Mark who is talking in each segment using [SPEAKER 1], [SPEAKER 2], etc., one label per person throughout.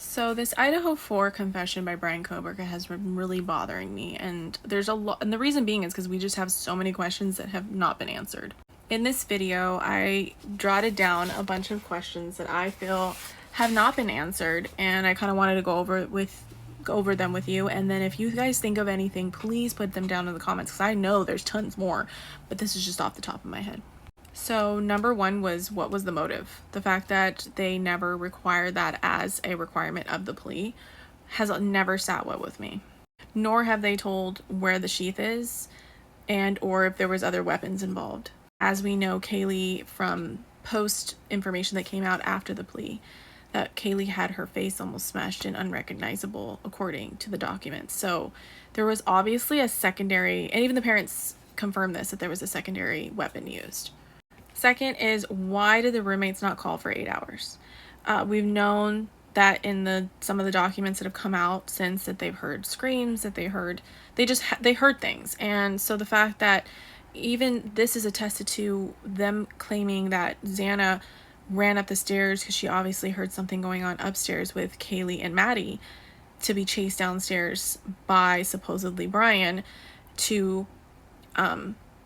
[SPEAKER 1] So this Idaho 4 confession by Bryan Kohberger has been really bothering me, and there's a lot, and the reason being is because we just have so many questions that have not been answered. In this video, I jotted down a bunch of questions that I feel have not been answered, and I kind of wanted to go over them with you. And then if you guys think of anything, please put them down in the comments, because I know there's tons more, but this is just off the top of my head. So number one was, what was the motive? The fact that they never require that as a requirement of the plea has never sat well with me. Nor have they told where the sheath is and or if there was other weapons involved. As we know, Kaylee, from post information that came out after the plea, that Kaylee had her face almost smashed and unrecognizable according to the documents. So there was obviously a secondary, and even the parents confirmed this, that there was a secondary weapon used. Second is, why did the roommates not call for 8 hours? We've known that in some of the documents that have come out since, that they've heard screams, that they heard things. And so the fact that even this is attested to them claiming that Xana ran up the stairs because she obviously heard something going on upstairs with Kaylee and Maddie, to be chased downstairs by supposedly Bryan to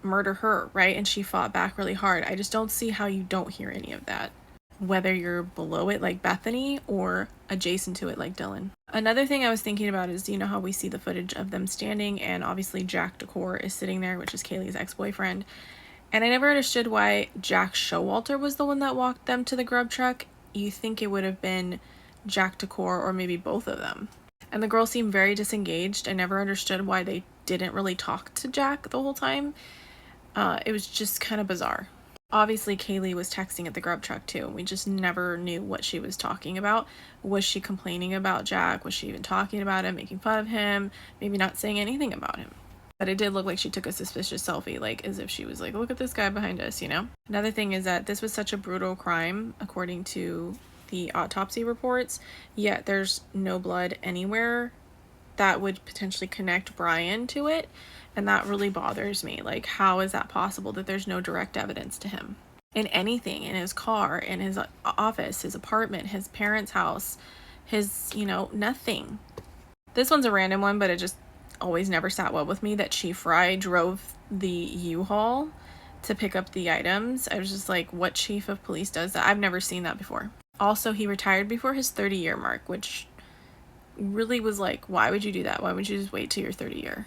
[SPEAKER 1] murder her, right? And she fought back really hard. I just don't see how you don't hear any of that, whether you're below it like Bethany or adjacent to it like Dylan. Another thing I was thinking about is, you know how we see the footage of them standing, and obviously Jack Decor is sitting there, which is Kaylee's ex-boyfriend, and I never understood why Jack Showalter was the one that walked them to the grub truck. You think it would have been Jack Decor or maybe both of them. And the girl seemed very disengaged. I never understood why they didn't really talk to Jack the whole time. It was just kind of bizarre. Obviously, Kaylee was texting at the grub truck too. We just never knew what she was talking about. Was she complaining about Jack? Was she even talking about him, making fun of him? Maybe not saying anything about him. But it did look like she took a suspicious selfie, like as if she was like, look at this guy behind us, you know? Another thing is that this was such a brutal crime, according to the autopsy reports, yet there's no blood anywhere that would potentially connect Bryan to it. And that really bothers me. Like, how is that possible that there's no direct evidence to him? In anything, in his car, in his office, his apartment, his parents' house, his, nothing. This one's a random one, but it just always never sat well with me that Chief Fry drove the U-Haul to pick up the items. I was just like, what chief of police does that? I've never seen that before. Also, he retired before his 30-year mark, which really was like, why would you do that? Why would you just wait till your 30-year?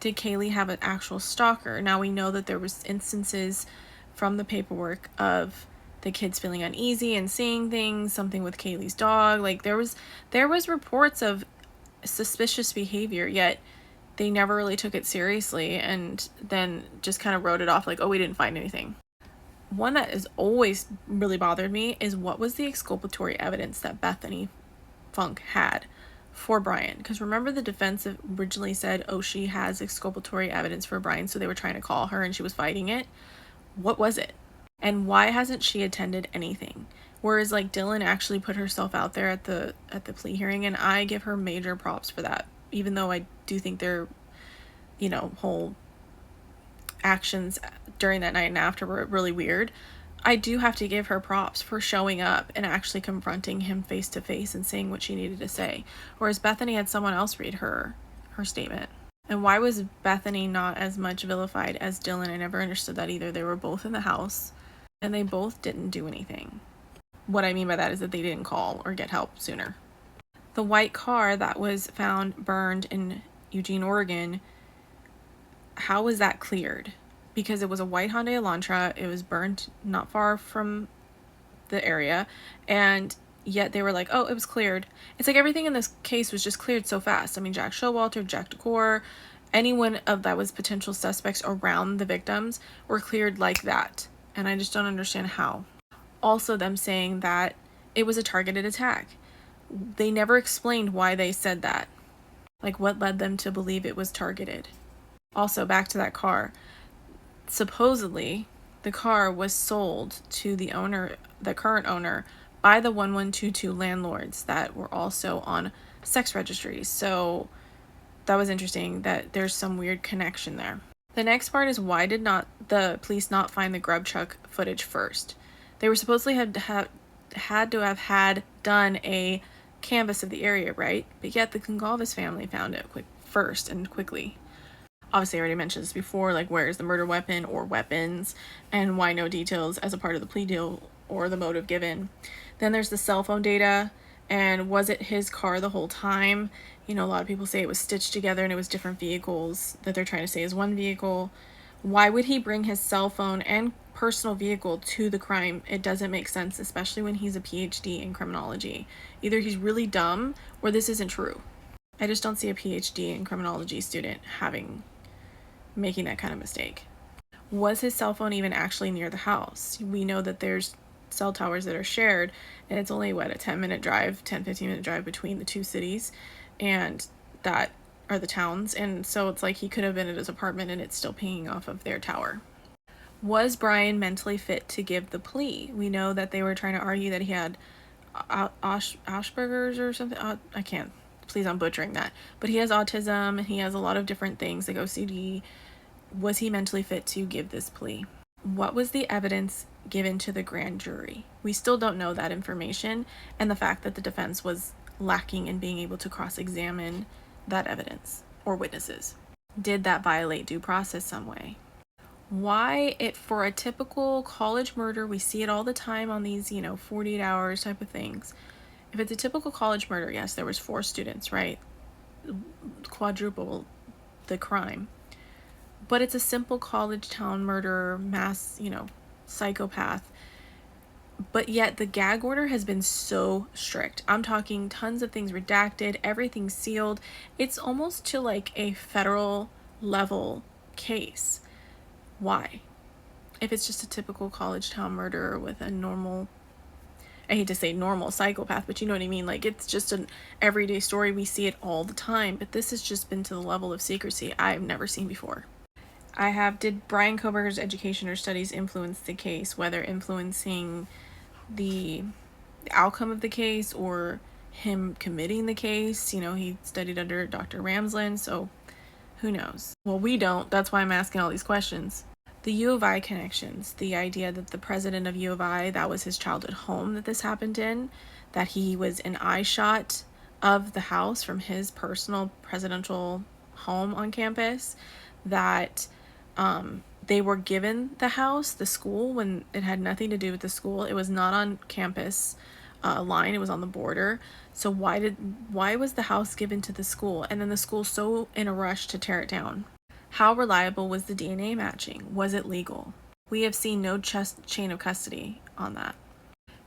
[SPEAKER 1] Did Kaylee have an actual stalker? Now we know that there was instances from the paperwork of the kids feeling uneasy and seeing things, something with Kaylee's dog. Like there was reports of suspicious behavior, yet they never really took it seriously and then just kind of wrote it off like, oh, we didn't find anything. One that has always really bothered me is, what was the exculpatory evidence that Bethany Funk had for Bryan? Because remember, the defense originally said, oh, she has exculpatory evidence for Bryan, so they were trying to call her and she was fighting it. What was it? And why hasn't she attended anything? Whereas like Dylan actually put herself out there at the plea hearing, and I give her major props for that, even though I do think their whole actions during that night and after were really weird. I do have to give her props for showing up and actually confronting him face to face and saying what she needed to say. Whereas Bethany had someone else read her statement. And why was Bethany not as much vilified as Dylan? I never understood that either. They were both in the house and they both didn't do anything. What I mean by that is that they didn't call or get help sooner. The white car that was found burned in Eugene, Oregon, how was that cleared? Because it was a white Hyundai Elantra. It was burned not far from the area, and yet they were like, oh, it was cleared. It's like everything in this case was just cleared so fast. I mean, Jack Showalter, Jack Decor, anyone that was potential suspects around the victims were cleared like that, and I just don't understand how. Also, them saying that it was a targeted attack. They never explained why they said that. Like, what led them to believe it was targeted? Also, back to that car. Supposedly, the car was sold to the current owner, by the 1122 landlords that were also on sex registries. So that was interesting that there's some weird connection there. The next part is, why did not the police not find the grub truck footage first? They were supposedly had to have done a canvas of the area, right? But yet the Goncalves family found it first and quickly. Obviously, I already mentioned this before, like where is the murder weapon or weapons, and why no details as a part of the plea deal or the motive given. Then there's the cell phone data, and was it his car the whole time? You know, a lot of people say it was stitched together and it was different vehicles that they're trying to say is one vehicle. Why would he bring his cell phone and personal vehicle to the crime? It doesn't make sense, especially when he's a PhD in criminology. Either he's really dumb or this isn't true. I just don't see a PhD in criminology student making that kind of mistake. Was his cell phone even actually near the house? We know that there's cell towers that are shared, and it's only, a 10-15 minute drive between the two cities, and that are the towns, and so it's like he could have been at his apartment and it's still pinging off of their tower. Was Bryan mentally fit to give the plea? We know that they were trying to argue that he had Asperger's or something. I can't, please, I'm butchering that, but he has autism and he has a lot of different things like OCD. Was he mentally fit to give this plea? What was the evidence given to the grand jury? We still don't know that information, and the fact that the defense was lacking in being able to cross-examine that evidence or witnesses. Did that violate due process some way? Why, for a typical college murder, we see it all the time on these, 48 hours type of things. If it's a typical college murder, yes, there was 4 students, right? Quadruple the crime. But it's a simple college town murder, mass, psychopath. But yet the gag order has been so strict. I'm talking tons of things redacted, everything sealed. It's almost to like a federal level case. Why? If it's just a typical college town murder with a normal, I hate to say normal psychopath, but you know what I mean? Like, it's just an everyday story. We see it all the time. But this has just been to the level of secrecy I've never seen before. Did Bryan Kohberger's education or studies influence the case, whether influencing the outcome of the case or him committing the case? He studied under Dr. Ramsland, so who knows? Well, we don't. That's why I'm asking all these questions. The U of I connections, the idea that the president of U of I, that was his childhood home that this happened in, that he was an eye shot of the house from his personal presidential home on campus, that they were given the house, the school, when it had nothing to do with the school. It was not on campus line, it was on the border. So why was the house given to the school, and then the school so in a rush to tear it down? How reliable was the DNA matching? Was it legal? We have seen no chain of custody on that.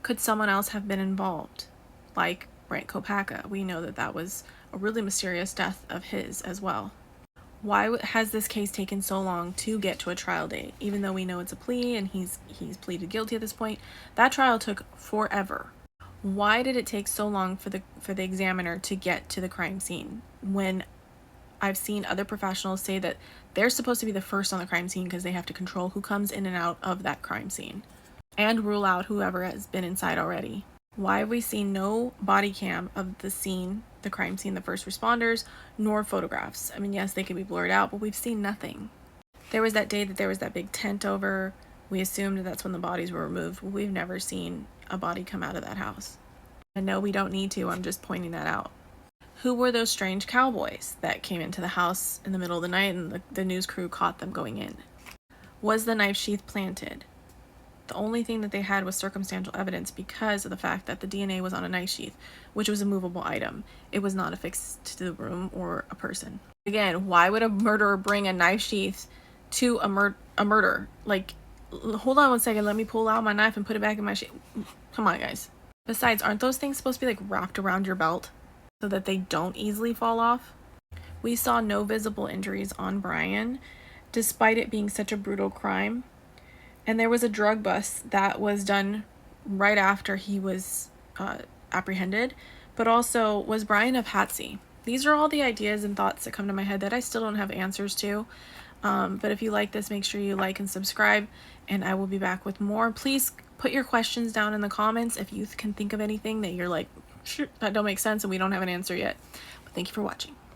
[SPEAKER 1] Could someone else have been involved, like Bryan Kohberger? We know that was a really mysterious death of his as well. Why has this case taken so long to get to a trial date? Even though we know it's a plea and he's pleaded guilty at this point, that trial took forever. Why did it take so long for the examiner to get to the crime scene, when I've seen other professionals say that they're supposed to be the first on the crime scene because they have to control who comes in and out of that crime scene and rule out whoever has been inside already? Why have we seen no body cam of the scene, the crime scene, the first responders, nor photographs? I mean, yes, they can be blurred out, but we've seen nothing. There was that day that there was that big tent over. We assumed that's when the bodies were removed. We've never seen a body come out of that house. And no, we don't need to. I'm just pointing that out. Who were those strange cowboys that came into the house in the middle of the night and the news crew caught them going in? Was the knife sheath planted? The only thing that they had was circumstantial evidence because of the fact that the DNA was on a knife sheath, which was a movable item. It was not affixed to the room or a person. Again, why would a murderer bring a knife sheath to a murder? Like, hold on one second, let me pull out my knife and put it back in my sheath. Come on, guys. Besides, aren't those things supposed to be like wrapped around your belt so that they don't easily fall off? We saw no visible injuries on Bryan, despite it being such a brutal crime. And there was a drug bust that was done right after he was apprehended. But also, was Bryan a patsy? These are all the ideas and thoughts that come to my head that I still don't have answers to. But if you like this, make sure you like and subscribe, and I will be back with more. Please put your questions down in the comments if you can think of anything that you're like, sure, that don't make sense and we don't have an answer yet. But thank you for watching.